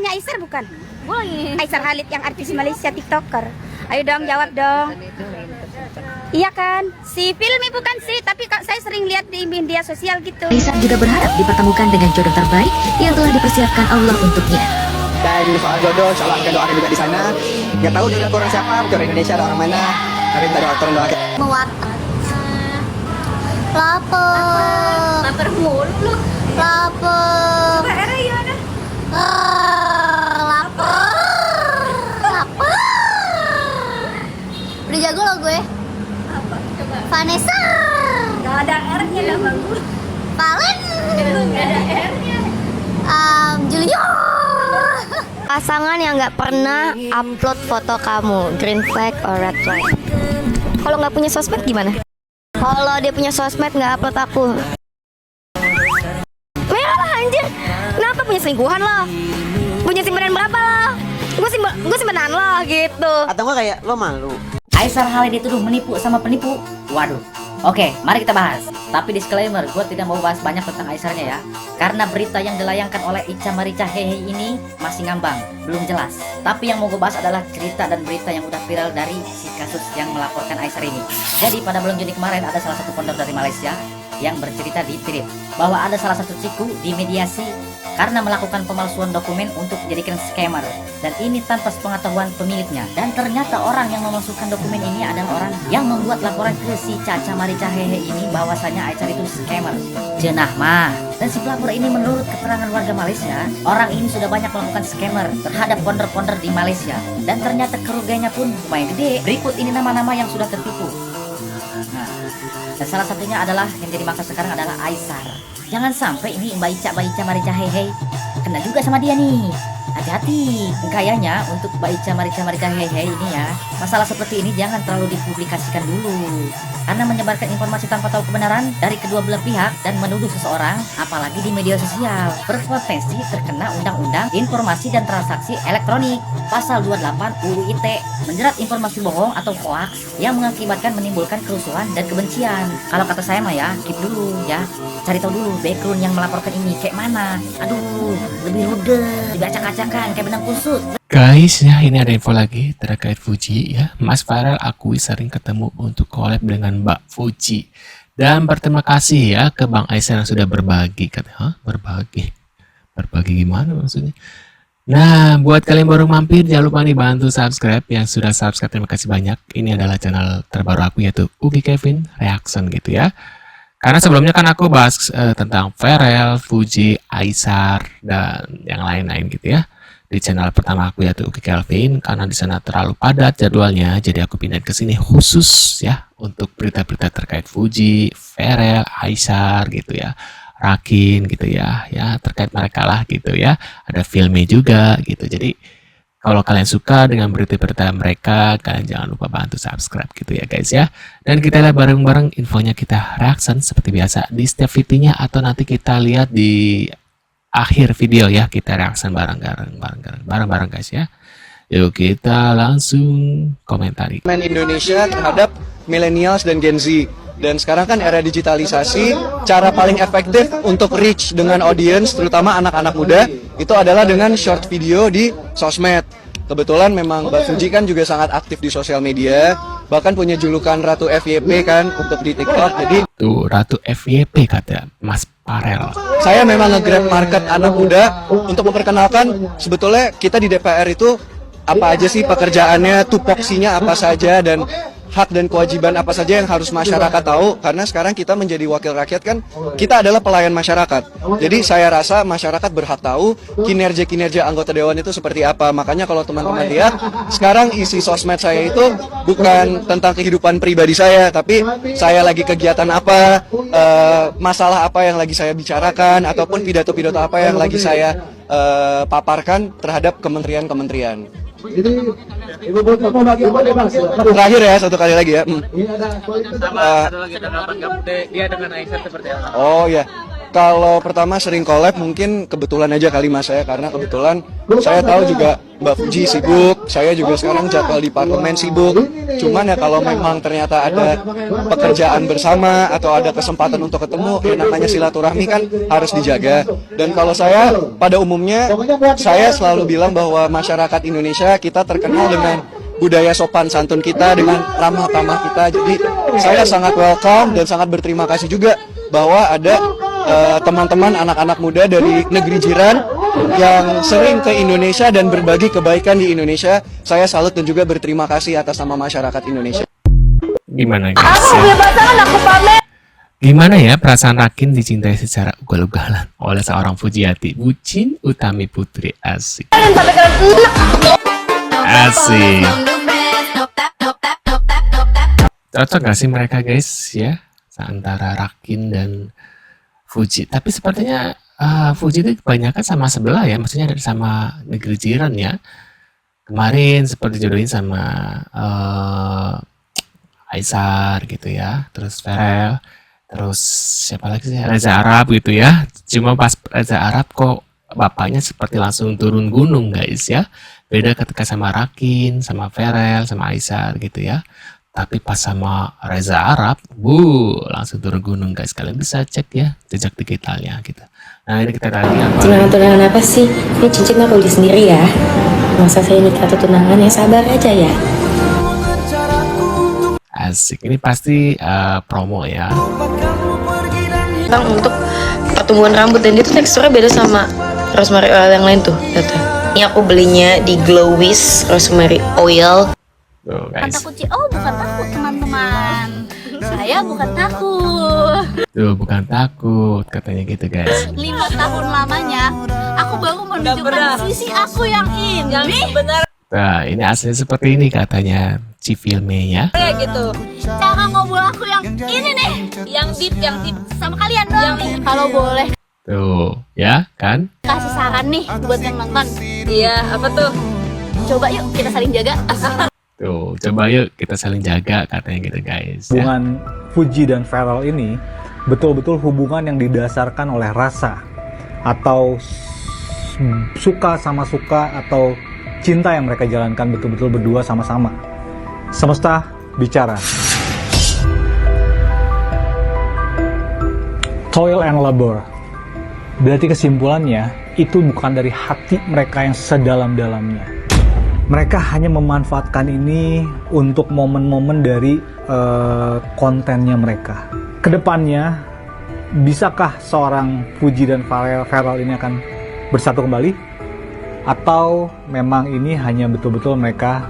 ini Aisyar bukan? Boleh. Aisyar Khalid yang artis Malaysia TikToker. Ayo dong jawab dong. Iya kan? Si Filmi bukan sih, tapi kok saya sering lihat di media sosial gitu. Aisyar juga berharap dipertemukan dengan jodoh terbaik yang telah dipersiapkan Allah untuknya. Dan soal jodoh, insya Allah akan doakan juga di sana. Nggak tahu jodoh orang siapa, orang Indonesia atau orang mana. Tapi kita doakan doakan. Lapar. Lapar mulu lu. Lapar. Coba Era gimana? Lapar. Udah jago loh gue. Apa? Coba. Vanessa. Gak ada R-nya lah bang. Valen. Gak ada R-nya. Julio. Pasangan yang nggak pernah upload foto kamu, green flag or red flag. Kalau nggak punya sosmed gimana? Kalau dia punya sosmed nggak upload aku. Merah lah anjir. Kenapa punya selingkuhan lo? Punya simpanan berapa lo? Gue simpanan lo gitu. Atau nggak kayak lo malu? Aisyar Khalid dituduh menipu sama penipu. Waduh. Oke, mari kita bahas. Tapi disclaimer, gue tidak mau bahas banyak tentang Aisyarnya ya. Karena berita yang dilayangkan oleh Ica Marica Hehe ini masih ngambang, belum jelas. Tapi yang mau gue bahas adalah cerita dan berita yang udah viral dari si kasus yang melaporkan Aisyar ini. Jadi pada bulan Juni kemarin ada salah satu pondok dari Malaysia yang bercerita di Trip bahwa ada salah satu ciku dimediasi karena melakukan pemalsuan dokumen untuk dijadikan scammer, dan ini tanpa sepengetahuan pemiliknya. Dan ternyata orang yang memasukkan dokumen ini adalah orang yang membuat laporan ke si Caca Marica Hehe ini bahwasanya Aisyar itu scammer. Jenah mah. Dan si pelapor ini menurut keterangan warga Malaysia, orang ini sudah banyak melakukan scammer terhadap ponder-ponder di Malaysia, dan ternyata kerugiannya pun lumayan gede. Berikut ini nama-nama yang sudah tertipu. Nah, dan salah satunya adalah yang jadi masalah sekarang adalah Aisyar. Jangan sampai ini Mbak Ica Marica Hehe kena juga sama dia nih. Hati-hati. Kayaknya untuk Mbak Ica Marica Hehe ini ya, masalah seperti ini jangan terlalu dipublikasikan dulu, karena menyebarkan informasi tanpa tahu kebenaran dari kedua belah pihak dan menuduh seseorang, apalagi di media sosial, berpotensi terkena Undang-Undang Informasi dan Transaksi Elektronik Pasal 28 UU ITE, menjerat informasi bohong atau hoax yang mengakibatkan menimbulkan kerusuhan dan kebencian. Kalau kata saya mah ya, keep dulu ya, cari tahu dulu background yang melaporkan ini kayak mana. Aduh, lebih rudet, dibacak-acakan kayak benang kusut. Guys, ya ini ada info lagi terkait Fuji ya. Mas Farel akui sering ketemu untuk collab dengan Mbak Fuji. Dan berterima kasih ya ke Bang Aisyar yang sudah berbagi. Hah? Berbagi? Berbagi gimana maksudnya? Nah, buat kalian baru mampir, jangan lupa nih bantu subscribe. Yang sudah subscribe, terima kasih banyak. Ini adalah channel terbaru aku, yaitu Uki Kevin Reaction gitu ya. Karena sebelumnya kan aku bahas tentang Farel, Fuji, Aisyar, dan yang lain-lain gitu ya. Di channel pertama aku yaitu Uki Kelvin, karena di sana terlalu padat jadwalnya, jadi aku pindah ke sini khusus ya untuk berita-berita terkait Fuji, Farel, Aisyar gitu ya, Rakin gitu ya, ya terkait mereka lah gitu ya. Ada filmnya juga gitu. Jadi kalau kalian suka dengan berita-berita mereka, kalian jangan lupa bantu subscribe gitu ya guys ya. Dan kita lihat bareng-bareng infonya, kita reaction seperti biasa di setiap videonya, atau nanti kita lihat di akhir video ya, kita reaction bareng-bareng guys ya. Yuk kita langsung komentari. Indonesia terhadap millennials dan Gen Z. Dan sekarang kan era digitalisasi, cara paling efektif untuk reach dengan audience, terutama anak-anak muda, itu adalah dengan short video di sosmed. Kebetulan memang Mbak Fuji kan juga sangat aktif di sosial media, bahkan punya julukan Ratu FYP kan untuk di TikTok. Jadi tuh Ratu FYP kata Mas Farel. Saya memang nge-grab market anak muda untuk memperkenalkan sebetulnya kita di DPR itu apa aja sih pekerjaannya, tupoksinya apa saja, dan hak dan kewajiban apa saja yang harus masyarakat tahu. Karena sekarang kita menjadi wakil rakyat kan, kita adalah pelayan masyarakat. Jadi saya rasa masyarakat berhak tahu kinerja-kinerja anggota dewan itu seperti apa. Makanya kalau teman-teman lihat, sekarang isi sosmed saya itu bukan tentang kehidupan pribadi saya, tapi saya lagi kegiatan apa, masalah apa yang lagi saya bicarakan, ataupun pidato-pidato apa yang lagi saya paparkan terhadap kementerian-kementerian. Jadi Ibu Bapak bagi apa deh Bang? Terakhir ya, satu kali lagi ya. Ini ada Sama satu lagi tanggapan kamu dia dengan Aisyar seperti apa? Oh ya, Kalau pertama sering collab mungkin kebetulan aja kali mas saya, karena kebetulan saya tahu juga Mbak Fuji sibuk, saya juga sekarang jadwal di parlemen sibuk. Cuman ya kalau memang ternyata ada pekerjaan bersama atau ada kesempatan untuk ketemu, ya namanya silaturahmi kan harus dijaga. Dan kalau saya pada umumnya saya selalu bilang bahwa masyarakat Indonesia kita terkenal dengan budaya sopan santun kita, dengan ramah tamah kita. Jadi saya sangat welcome dan sangat berterima kasih juga bahwa ada teman-teman anak-anak muda dari negeri jiran yang sering ke Indonesia dan berbagi kebaikan di Indonesia. Saya salut dan juga berterima kasih atas nama masyarakat Indonesia. Gimana guys ya? Gimana ya perasaan Rakin dicintai secara ugal-ugalan oleh seorang Fujiati, bucin Utami Putri? Asik. Asik. Cocok gak sih mereka guys ya, antara Rakin dan Fuji? Tapi sepertinya Fuji itu kebanyakan sama sebelah ya, maksudnya dari sama negeri jiran ya. Kemarin seperti jodohin sama Aisar gitu ya, terus Farel, terus siapa lagi sih, Reza Arab gitu ya. Cuma pas Reza Arab kok bapaknya seperti langsung turun gunung guys ya. Beda ketika sama Rakin, sama Farel, sama Aisar gitu ya. Tapi pas sama Reza Arab, langsung turun gunung guys. Kalian bisa cek ya jejak digitalnya gitu. Nah ini kita tadi apa? Tunangan apa sih? Ini cincin aku beli sendiri ya. Masa saya nikah atau tunangan, ya sabar aja ya. Asik, ini pasti promo ya. Bang, untuk pertumbuhan rambut, dan itu teksturnya beda sama rosemary oil yang lain tuh. Lihat. Ini aku belinya di Glowis Rosemary Oil. Tuh guys. Kata Fuji, oh bukan takut teman-teman. Saya bukan takut. Tuh bukan takut katanya gitu guys. 5 tahun lamanya, aku baru menunjukkan sisi aku yang ini. Nah ini aslinya seperti ini katanya Cifilme-nya. Kayak gitu. Cara ngobrol aku yang ini nih, yang deep sama kalian dong. Kalau boleh Tuh ya kan. kasih saran nih buat yang nonton. Iya, apa tuh? Coba yuk kita saling jaga. Tuh coba yuk kita saling jaga katanya gitu guys ya. Hubungan Fuji dan Farel ini betul-betul hubungan yang didasarkan oleh rasa atau suka sama suka, atau cinta yang mereka jalankan betul-betul berdua sama-sama. Semesta bicara. Toil and labor. Berarti kesimpulannya itu bukan dari hati mereka yang sedalam-dalamnya. Mereka hanya memanfaatkan ini untuk momen-momen dari kontennya mereka. Kedepannya, bisakah seorang Fuji dan Farel ini akan bersatu kembali? Atau memang ini hanya betul-betul mereka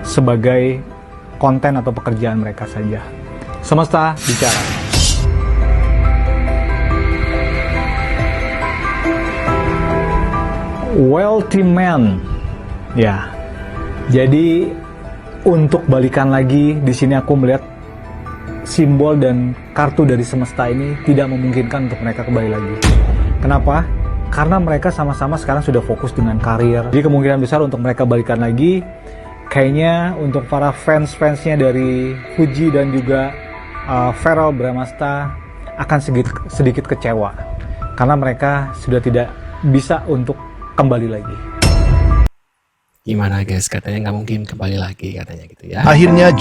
sebagai konten atau pekerjaan mereka saja? Semesta bicara. Wealthy man, ya. Jadi untuk balikan lagi, di sini aku melihat simbol dan kartu dari semesta ini tidak memungkinkan untuk mereka kembali lagi. Kenapa? Karena mereka sama-sama sekarang sudah fokus dengan karir. Jadi kemungkinan besar untuk mereka balikan lagi, kayaknya untuk para fans-fansnya dari Fuji dan juga Farel Bramasta akan sedikit kecewa. Karena mereka sudah tidak bisa untuk kembali lagi. Gimana guys, katanya nggak mungkin kembali lagi katanya gitu ya. Akhirnya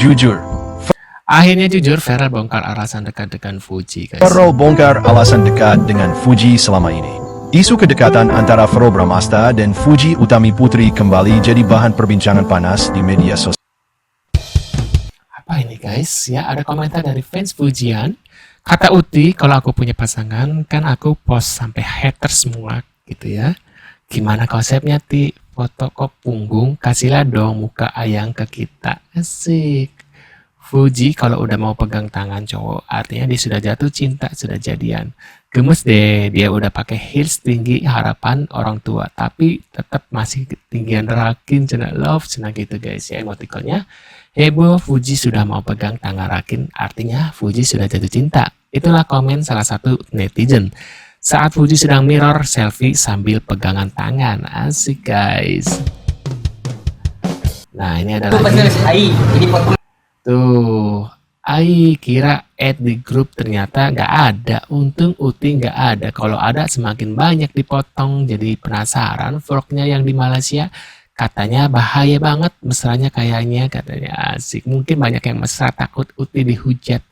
jujur, Farel bongkar alasan dekat dengan Fuji guys. Farel bongkar alasan dekat dengan Fuji selama ini. Isu kedekatan antara Farel Bramasta dan Fuji Utami Putri kembali jadi bahan perbincangan panas di media sosial. Apa ini guys? Ya ada komentar dari fans Fujian. Kata Uti, kalau aku punya pasangan kan aku post sampai hater semua gitu ya. Gimana konsepnya Ti? Foto kok punggung, kasihlah dong muka ayang ke kita. Asik. Fuji kalau udah mau pegang tangan cowok, artinya dia sudah jatuh cinta, sudah jadian. Gemes deh, dia udah pakai heels tinggi harapan orang tua, tapi tetap masih ketinggian Rakin, cina love, cina gitu guys ya emotikonnya. Heboh, Fuji sudah mau pegang tangan Rakin, artinya Fuji sudah jatuh cinta. Itulah komen salah satu netizen. Saat Fuji sedang mirror selfie sambil pegangan tangan. Asik guys. Nah ini ada lagi. Tuh, Ai kira add di grup ternyata nggak ada. Untung Uti nggak ada. Kalau ada semakin banyak dipotong. Jadi penasaran vlognya yang di Malaysia. Katanya bahaya banget mesranya kayaknya. Katanya asik. Mungkin banyak yang mesra takut Uti dihujat.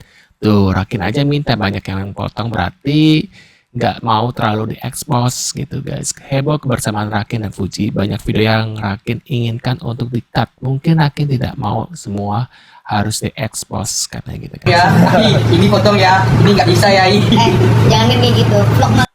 Tuh Rakin aja minta banyak yang potong. Berarti nggak mau terlalu diekspos gitu guys. Heboh kebersamaan Rakin dan Fuji. Banyak video yang Rakin inginkan untuk di-cut. Mungkin Rakin tidak mau semua harus diekspos katanya gitu guys. Ya, tapi ini potong ya, ini nggak bisa ya. Jangan kayak gitu. Vlog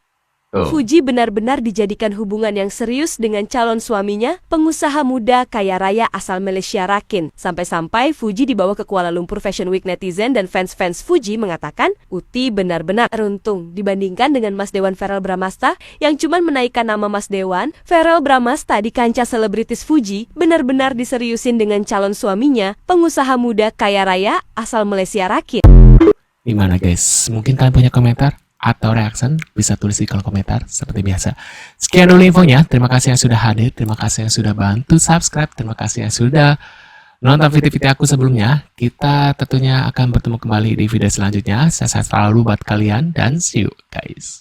Fuji benar-benar dijadikan hubungan yang serius dengan calon suaminya, pengusaha muda kaya raya asal Malaysia Rakin. Sampai-sampai Fuji dibawa ke Kuala Lumpur Fashion Week. Netizen dan fans-fans Fuji mengatakan Uti benar-benar beruntung dibandingkan dengan Mas Dewan Ferrell Bramasta yang cuma menaikkan nama Mas Dewan. Ferrell Bramasta di kancah selebritis Fuji benar-benar diseriusin dengan calon suaminya, pengusaha muda kaya raya asal Malaysia Rakin. Gimana guys? Mungkin kalian punya komentar atau reaction, bisa tulis di kolom komentar seperti biasa. Sekian dulu infonya. Terima kasih yang sudah hadir, terima kasih yang sudah bantu subscribe, terima kasih yang sudah nonton video-video aku sebelumnya. Kita tentunya akan bertemu kembali di video selanjutnya. Sehat selalu buat kalian dan see you guys.